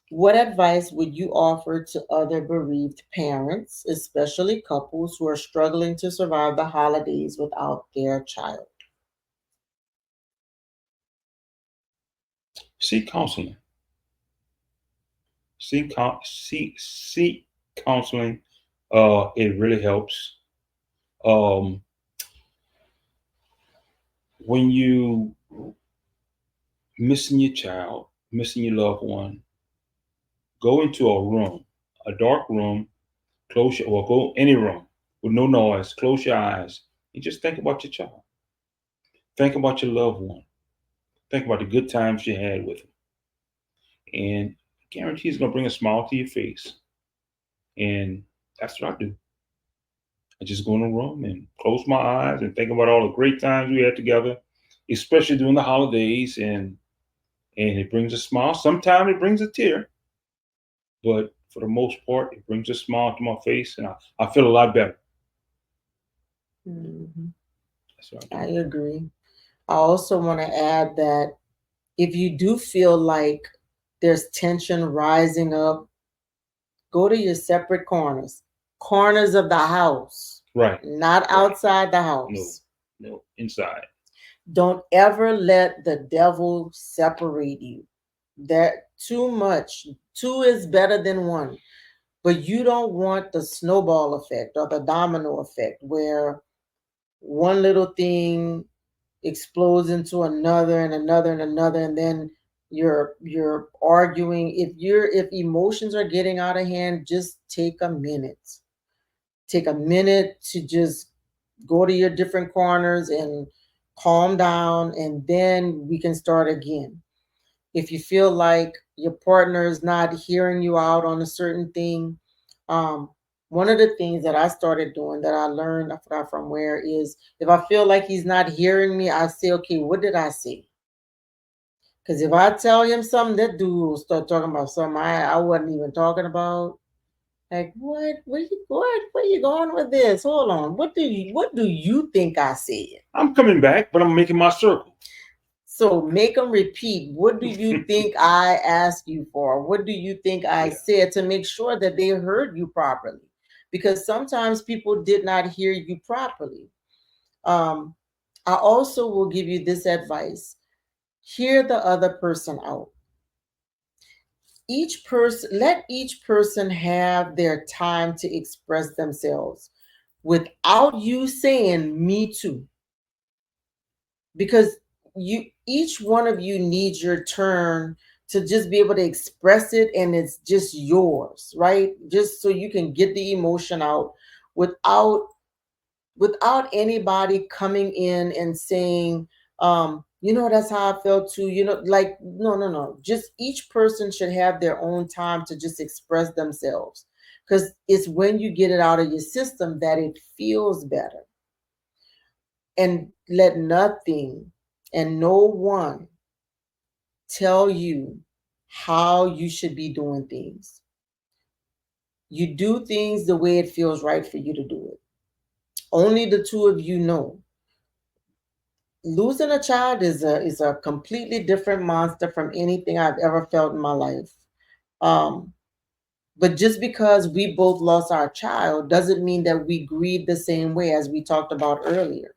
What advice would you offer to other bereaved parents, especially couples who are struggling to survive the holidays without their child? Seek counseling. Seek counseling. It really helps. When you missing your child, missing your loved one, go into a room, a dark room, or go any room with no noise, close your eyes, and just think about your child. Think about your loved one. Think about the good times you had with him. And I guarantee he's going to bring a smile to your face. And that's what I do. I just go in the room and close my eyes and think about all the great times we had together, especially during the holidays. And it brings a smile. Sometimes it brings a tear. But for the most part, it brings a smile to my face, and I feel a lot better. Mm-hmm. That's what I agree. I also want to add that if you do feel like there's tension rising up, go to your separate corners of the house. Right. Not outside the house. No, inside. Don't ever let the devil separate you. That too much. Two is better than one. But you don't want the snowball effect or the domino effect where one little thing explodes into another and another and another, and then you're arguing. If emotions are getting out of hand, just take a minute to just go to your different corners and calm down, and then we can start again. If you feel like your partner is not hearing you out on a certain thing, one of the things that I started doing that I learned, I forgot from where, is if I feel like he's not hearing me, I say, okay, what did I say? Because if I tell him something, that dude will start talking about something I wasn't even talking about. Like, what? Where you going with this? Hold on. What do you think I said? I'm coming back, but I'm making my circle. So make them repeat. What do you think I asked you for? What do you think I said, to make sure that they heard you properly? Because sometimes people did not hear you properly. I also will give you this advice. Hear the other person out. Let each person have their time to express themselves without you saying me too. because each one of you needs your turn to just be able to express it, and it's just yours, right? Just so you can get the emotion out without anybody coming in and saying, that's how I felt too, like, no, no, no. Just each person should have their own time to just express themselves, because it's when you get it out of your system that it feels better. And let nothing and no one tell you how you should be doing things. You do things the way it feels right for you to do it. Only the two of you know. Losing a child is a completely different monster from anything I've ever felt in my life. Um, but just because we both lost our child doesn't mean that we grieve the same way, as we talked about earlier.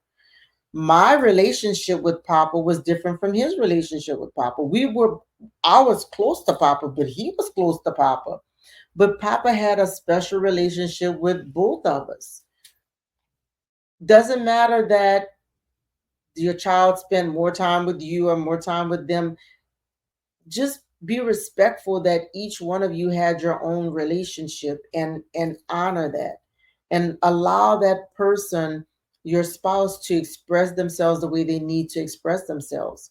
My relationship with Papa was different from his relationship with Papa. I was close to Papa, but he was close to Papa. But Papa had a special relationship with both of us. Doesn't matter that your child spent more time with you or more time with them. Just be respectful that each one of you had your own relationship, and honor that, and allow that person, your spouse, to express themselves the way they need to express themselves.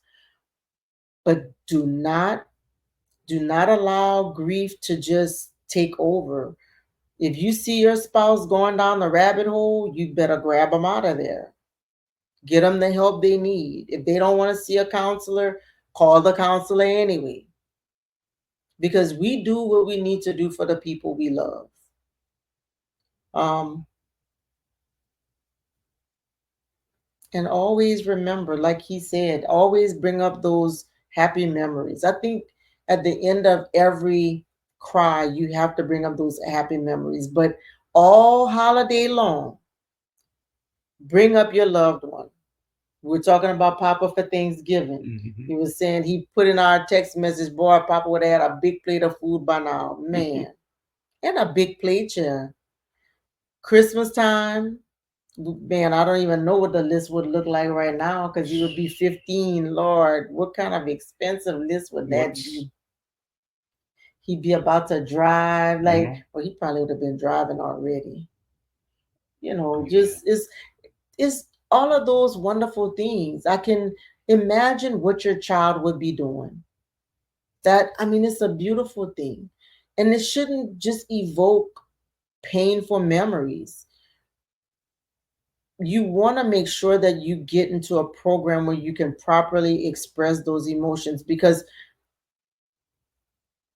But do not allow grief to just take over. If you see your spouse going down the rabbit hole, you better grab them out of there. Get them the help they need. If they don't want to see a counselor, call the counselor anyway, because we do what we need to do for the people we love. Um, and always remember, like he said, always bring up those happy memories. I think at the end of every cry, you have to bring up those happy memories. But all holiday long, bring up your loved one. We were talking about Papa for Thanksgiving. Mm-hmm. He was saying, he put in our text message, boy, Papa would have had a big plate of food by now. Man, and a big plate, yeah. Christmas time, man, I don't even know what the list would look like right now, because you would be 15. Lord, what kind of expensive list would that be? He'd be about to drive, like, well, he probably would have been driving already. Just it's all of those wonderful things. I can imagine what your child would be doing. That, I mean, it's a beautiful thing. And it shouldn't just evoke painful memories. You want to make sure that you get into a program where you can properly express those emotions, because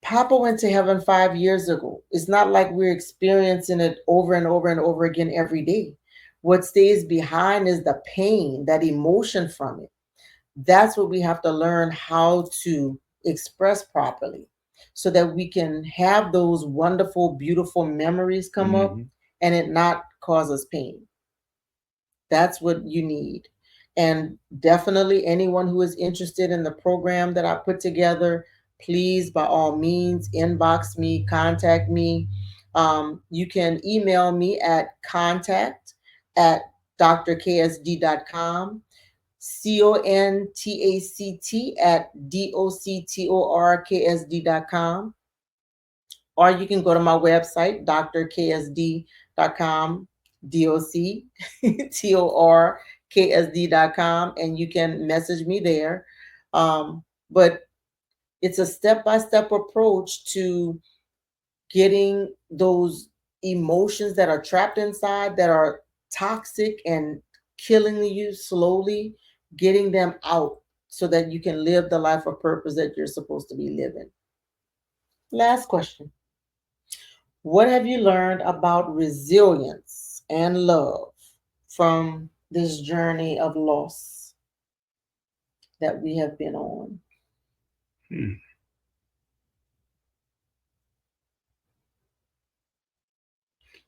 Papa went to heaven 5 years ago. It's not like we're experiencing it over and over and over again every day. What stays behind is the pain, that emotion from it. That's what we have to learn how to express properly, so that we can have those wonderful, beautiful memories come up and it not cause us pain. That's what you need. And definitely anyone who is interested in the program that I put together, please, by all means, inbox me, contact me. You can email me at contact@doctorksd.com, contact@doctorksd.com. Or you can go to my website, doctorksd.com, doctorksd.com, and you can message me there. But it's a step-by-step approach to getting those emotions that are trapped inside, that are toxic and killing you slowly, getting them out so that you can live the life of purpose that you're supposed to be living. Last question. What have you learned about resilience and love from this journey of loss that we have been on?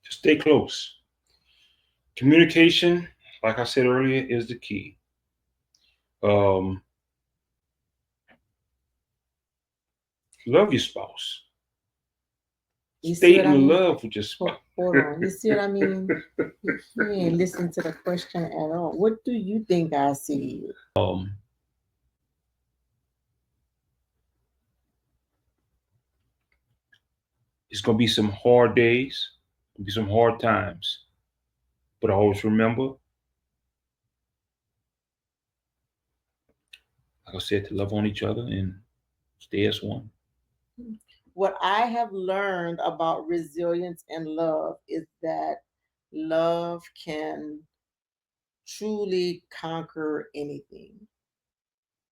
Just stay close. Communication, like I said earlier, is the key. Love your spouse. You see what I Stating mean? love with your spouse. Hold on. You see what I mean? He ain't listen to the question at all. What do you think I see? It's gonna be some hard days, gonna be some hard times, but always remember, like I said, to love on each other and stay as one. What I have learned about resilience and love is that love can truly conquer anything.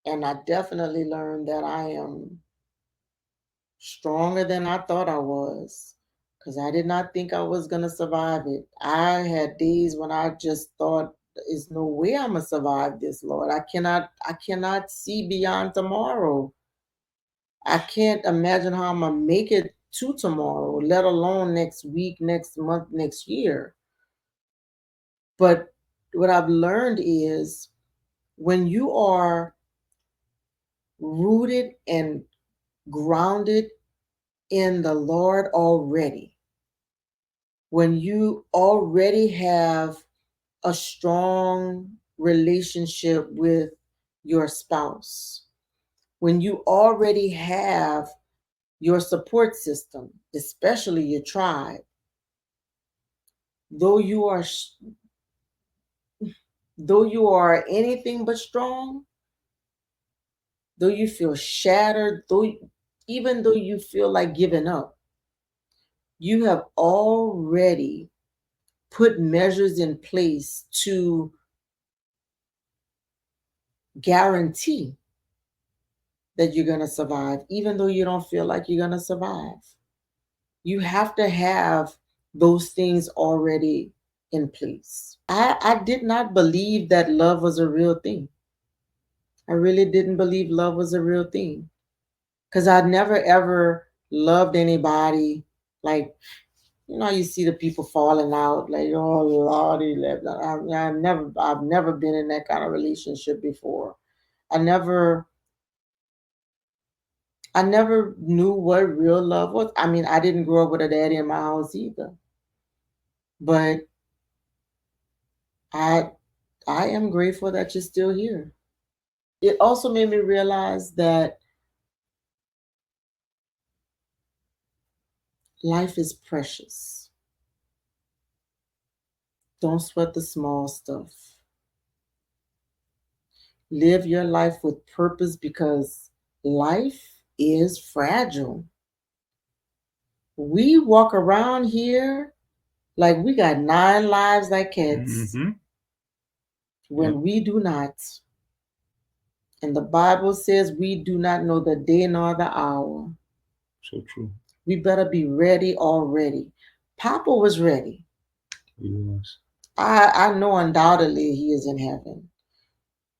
And I definitely learned that I am stronger than I thought I was because I did not think I was going to survive it. I had days when I just thought, there's no way I'm going to survive this, Lord. I cannot see beyond tomorrow. I can't imagine how I'm going to make it to tomorrow, let alone next week, next month, next year. But what I've learned is when you are rooted and grounded in the Lord already, when you already have a strong relationship with your spouse, when you already have your support system, especially your tribe, though you are anything but strong, though you feel shattered, even though you feel like giving up, you have already put measures in place to guarantee that you're going to survive, even though you don't feel like you're going to survive. You have to have those things already in place. I did not believe that love was a real thing. I really didn't believe love was a real thing because I'd never ever loved anybody like, you see the people falling out like, oh Lordy, I've never been in that kind of relationship before. I never knew what real love was. I mean, I didn't grow up with a daddy in my house either. But I I am grateful that you're still here. It also made me realize that life is precious. Don't sweat the small stuff. Live your life with purpose because life is fragile. We walk around here like we got 9 lives like cats when we do not. And the Bible says we do not know the day nor the hour. So true. We better be ready already. Papa was ready. He was. I know undoubtedly he is in heaven.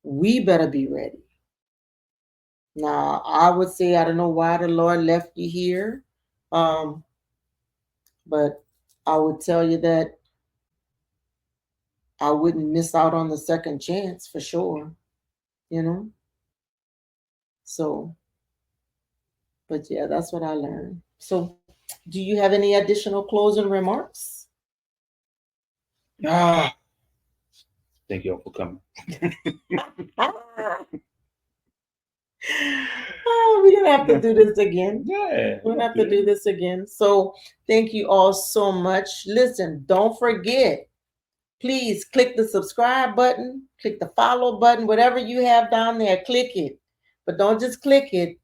We better be ready. Now, I would say I don't know why the Lord left you here. Um, but I would tell you that I wouldn't miss out on the second chance for sure, you know? So, but yeah, that's what I learned. So, do you have any additional closing remarks? Thank you all for coming. Oh, we're gonna have to do this again. Yeah, we're gonna have to do this again. So, thank you all so much. Listen, don't forget, please click the subscribe button, click the follow button, whatever you have down there, click it. But don't just click it,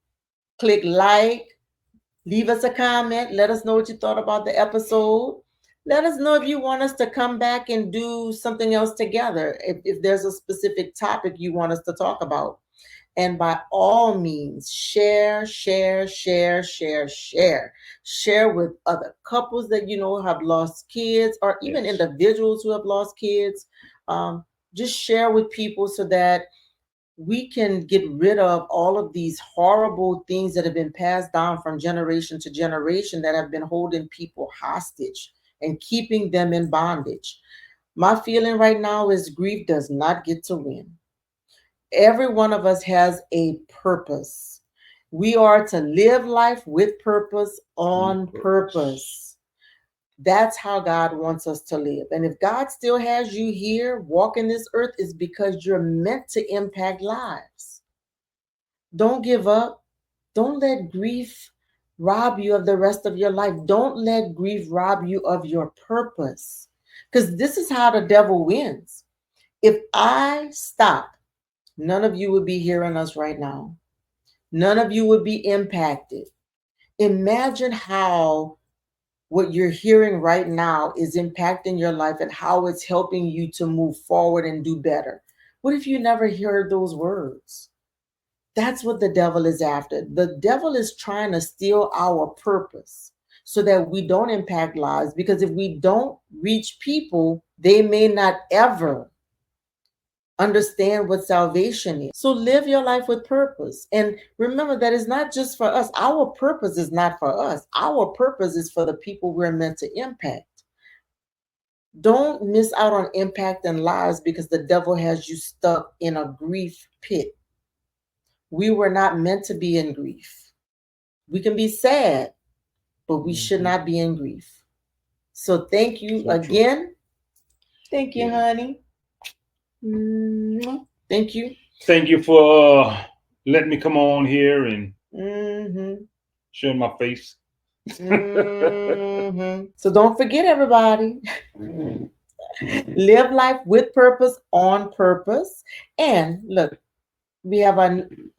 click like, leave us a comment, let us know what you thought about the episode. Let us know if you want us to come back and do something else together, if there's a specific topic you want us to talk about. And by all means, share, share, share, share, share. Share with other couples that you know have lost kids, or even individuals who have lost kids. Just share with people so that we can get rid of all of these horrible things that have been passed down from generation to generation that have been holding people hostage and keeping them in bondage. My feeling right now is grief does not get to win. Every one of us has a purpose. We are to live life with purpose on Purpose. purpose. That's how God wants us to live. And if God still has you here walking this earth, it's because you're meant to impact lives. Don't give up. Don't let grief rob you of the rest of your life. Don't let grief rob you of your purpose. Because this is how the devil wins. If I stop, none of you would be hearing us right now. None of you would be impacted. Imagine how what you're hearing right now is impacting your life and how it's helping you to move forward and do better. What if you never heard those words? That's what the devil is after. The devil is trying to steal our purpose so that we don't impact lives, because if we don't reach people, they may not ever understand what salvation is. So live your life with purpose. And remember that it's not just for us. Our purpose is not for us. Our purpose is for the people we're meant to impact. Don't miss out on impacting lives because the devil has you stuck in a grief pit. We were not meant to be in grief. We can be sad, but we should not be in grief. So thank you So true. again. Thank you, Yeah. honey. Thank you. Thank you for letting me come on here and Mm-hmm. showing my face. Mm-hmm. So don't forget, everybody, live life with purpose on purpose. And look, we have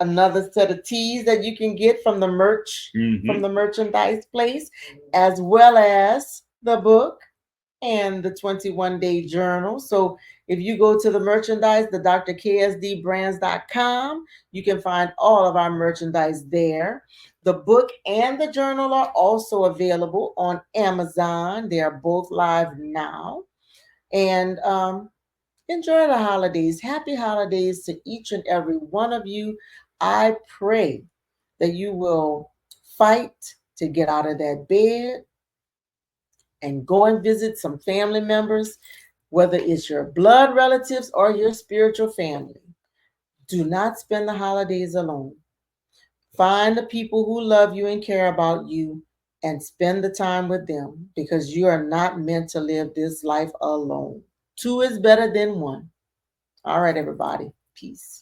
another set of teas that you can get from the merch, from the merchandise place, as well as the book and the 21-day journal. So if you go to the merchandise, the doctorksdevolved.com, you can find all of our merchandise there. The book and the journal are also available on Amazon. They are both live now. And enjoy the holidays. Happy holidays to each and every one of you. I pray that you will fight to get out of that bed and go and visit some family members, whether it's your blood relatives or your spiritual family. Do not spend the holidays alone. Find the people who love you and care about you and spend the time with them, because you are not meant to live this life alone. Two is better than one. All right, everybody. Peace.